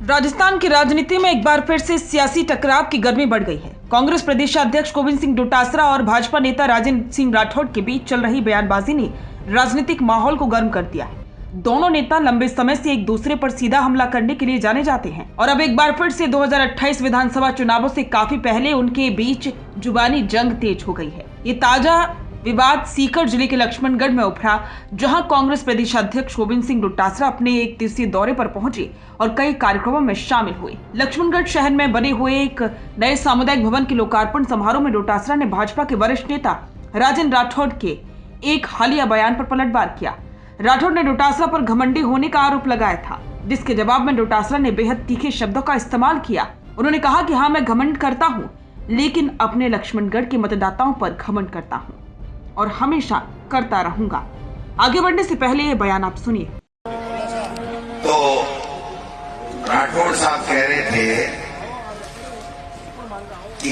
राजस्थान की राजनीति में एक बार फिर से सियासी टकराव की गर्मी बढ़ गई है। कांग्रेस प्रदेशाध्यक्ष गोविंद सिंह डोटासरा और भाजपा नेता राजेंद्र सिंह राठौड़ के बीच चल रही बयानबाजी ने राजनीतिक माहौल को गर्म कर दिया है। दोनों नेता लंबे समय से एक दूसरे पर सीधा हमला करने के लिए जाने जाते हैं और अब एक बार फिर से 2028 विधानसभा चुनावों से काफी पहले उनके बीच जुबानी जंग तेज हो गई है। ये ताजा विवाद सीकर जिले के लक्ष्मणगढ़ में उभरा, जहां कांग्रेस प्रदेशाध्यक्ष गोविंद सिंह डोटासरा अपने एक दिवसीय दौरे पर पहुंचे और कई कार्यक्रमों में शामिल हुए। लक्ष्मणगढ़ शहर में बने हुए एक नए सामुदायिक भवन के लोकार्पण समारोह में डोटासरा ने भाजपा के वरिष्ठ नेता राजेंद्र राठौड़ के एक हालिया बयान पर पलटवार किया। राठौड़ ने डोटासरा पर घमंडी होने का आरोप लगाया था, जिसके जवाब में डोटासरा ने बेहद तीखे शब्दों का इस्तेमाल किया। उन्होंने कहा कि हाँ, मैं घमंड करता हूँ, लेकिन अपने लक्ष्मणगढ़ के मतदाताओं पर घमंड करता हूँ और हमेशा करता रहूंगा। आगे बढ़ने से पहले ये बयान आप सुनिए। तो राठौड़ साहब कह रहे थे कि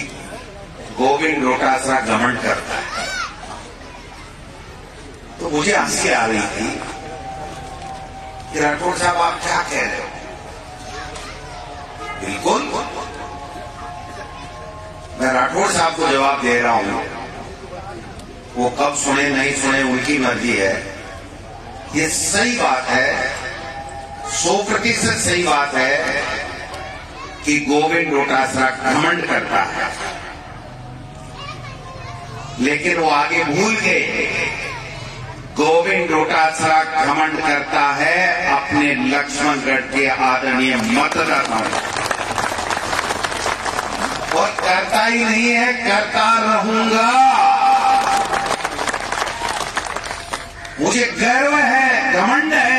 गोविंद डोटासरा घमंड करता है, तो मुझे हंसी आ रही थी कि राठौड़ साहब आप क्या कह रहे हो। बिल्कुल मैं राठौड़ साहब को जवाब दे रहा हूं, वो कब सुने नहीं सुने उनकी मर्जी है। ये सही बात है, 100% सही बात है कि गोविंद डोटासरा घमंड करता है, लेकिन वो आगे भूल गए। गोविंद डोटासरा घमंड करता है अपने लक्ष्मणगढ़ के आदरणीय मतदाताओं, और करता ही नहीं है, करता रहूंगा। मुझे गर्व है, घमंड है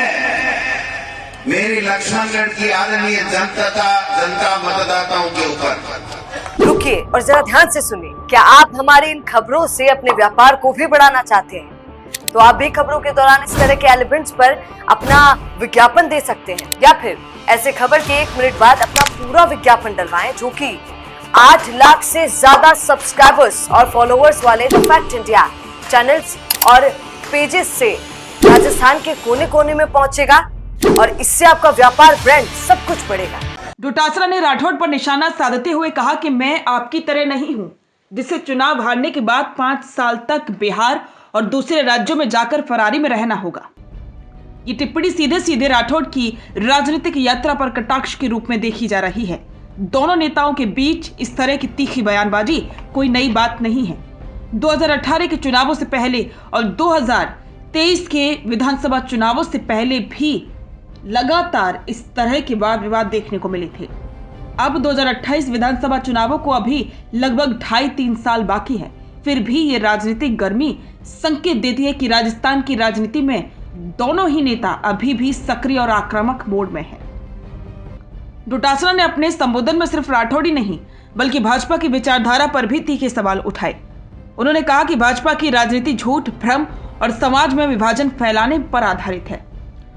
मेरी लक्ष्मणगढ़ की आदरणीय जनता मतदाताओं के ऊपर। रुकिए और जरा ध्यान से सुनिए। क्या आप हमारी इन खबरों से अपने व्यापार को भी बढ़ाना चाहते हैं? तो आप भी खबरों के दौरान इस तरह के एलिमेंट्स पर अपना विज्ञापन दे सकते हैं, या फिर ऐसे खबर के 1 मिनट बाद अपना पूरा विज्ञापन डलवाएं, जो कि 8 लाख से ज्यादा सब्सक्राइबर्स और फॉलोअर्स वाले द फैक्ट इंडिया चैनल्स और पेजेस से राजस्थान के कोने कोने में पहुंचेगा और इससे आपका व्यापार, ब्रांड सब कुछ बढ़ेगा। डोटासरा ने राठौड़ पर निशाना साधते हुए कहा कि मैं आपकी तरह नहीं हूं, जिसे चुनाव हारने के बाद 5 साल तक बिहार और दूसरे राज्यों में जाकर फरारी में रहना होगा। ये टिप्पणी सीधे सीधे राठौड़ की राजनीतिक यात्रा पर कटाक्ष के रूप में देखी जा रही है। दोनों नेताओं के बीच इस तरह की तीखी बयानबाजी कोई नई बात नहीं है। 2018 के चुनावों से पहले और 2023 के विधानसभा चुनावों से पहले भी लगातार इस तरह के वाद विवाद देखने को मिले थे। अब 2028 विधानसभा चुनावों को अभी लगभग 2.5-3 साल बाकी है, फिर भी ये राजनीतिक गर्मी संकेत देती है कि राजस्थान की राजनीति में दोनों ही नेता अभी भी सक्रिय और आक्रामक मोड में हैं। डोटासरा ने अपने संबोधन में सिर्फ राठौड़ ही नहीं, बल्कि भाजपा की विचारधारा पर भी तीखे सवाल उठाए। उन्होंने कहा कि भाजपा की राजनीति झूठ, भ्रम और समाज में विभाजन फैलाने पर आधारित है।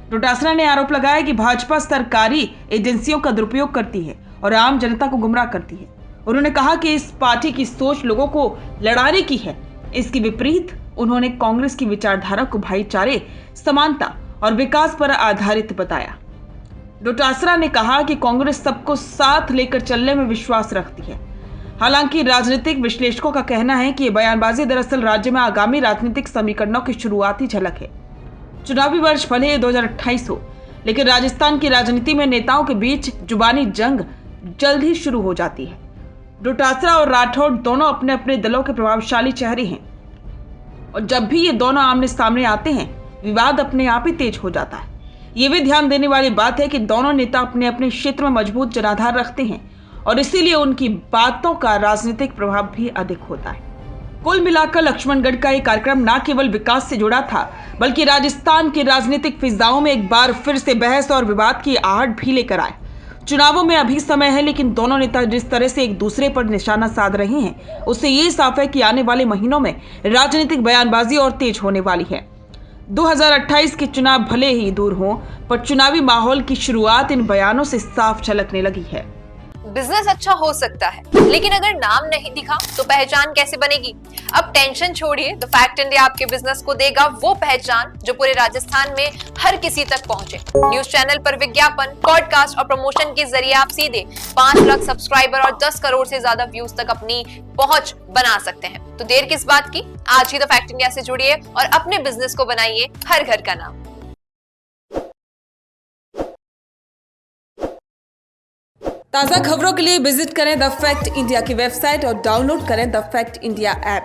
डोटासरा ने आरोप लगाया कि भाजपा सरकारी एजेंसियों का दुरुपयोग करती है और आम जनता को गुमराह करती है। उन्होंने कहा कि इस पार्टी की सोच लोगों को लड़ाने की है। इसके विपरीत उन्होंने कांग्रेस की विचारधारा को भाईचारे, समानता और विकास पर आधारित बताया। डोटासरा ने कहा कि कांग्रेस सबको साथ लेकर चलने में विश्वास रखती है। हालांकि राजनीतिक विश्लेषकों का कहना है कि ये बयानबाजी दरअसल राज्य में आगामी राजनीतिक समीकरणों की शुरुआती झलक है। चुनावी वर्ष भले ही 2028 हो, लेकिन राजस्थान की राजनीति में नेताओं के बीच जुबानी जंग जल्द ही शुरू हो जाती है। डोटासरा और राठौड़ दोनों अपने अपने दलों के प्रभावशाली चेहरे हैं, और जब भी ये दोनों आमने सामने आते हैं, विवाद अपने आप ही तेज हो जाता है। ये भी ध्यान देने वाली बात है कि दोनों नेता अपने अपने क्षेत्र में मजबूत जनाधार रखते हैं और इसीलिए उनकी बातों का राजनीतिक प्रभाव भी अधिक होता है। कुल मिलाकर लक्ष्मणगढ़ का ये कार्यक्रम न केवल विकास से जुड़ा था, बल्कि राजस्थान की राजनीतिक फिजाओं में एक बार फिर से बहस और विवाद की आहट भी लेकर आए। चुनावों में अभी समय है, लेकिन दोनों नेता जिस तरह से एक दूसरे पर निशाना साध रहे हैं, उससे ये साफ है कि आने वाले महीनों में राजनीतिक बयानबाजी और तेज होने वाली है। 2028 के चुनाव भले ही दूर हों, पर चुनावी माहौल की शुरुआत इन बयानों से साफ झलकने लगी है। बिजनेस अच्छा हो सकता है, लेकिन अगर नाम नहीं दिखा तो पहचान कैसे बनेगी? अब टेंशन छोड़िए, द फैक्ट इंडिया आपके बिजनेस को देगा वो पहचान जो पूरे राजस्थान में हर किसी तक पहुंचे। न्यूज चैनल पर विज्ञापन, पॉडकास्ट और प्रमोशन के जरिए आप सीधे 5 लाख सब्सक्राइबर और 10 करोड़ से ज्यादा व्यूज तक अपनी पहुंच बना सकते हैं। तो देर किस बात की, आज ही द फैक्ट इंडिया से जुड़िए और अपने बिजनेस को बनाइए हर घर का नाम। ताज़ा खबरों के लिए विजिट करें द फैक्ट इंडिया की वेबसाइट और डाउनलोड करें द फैक्ट इंडिया ऐप।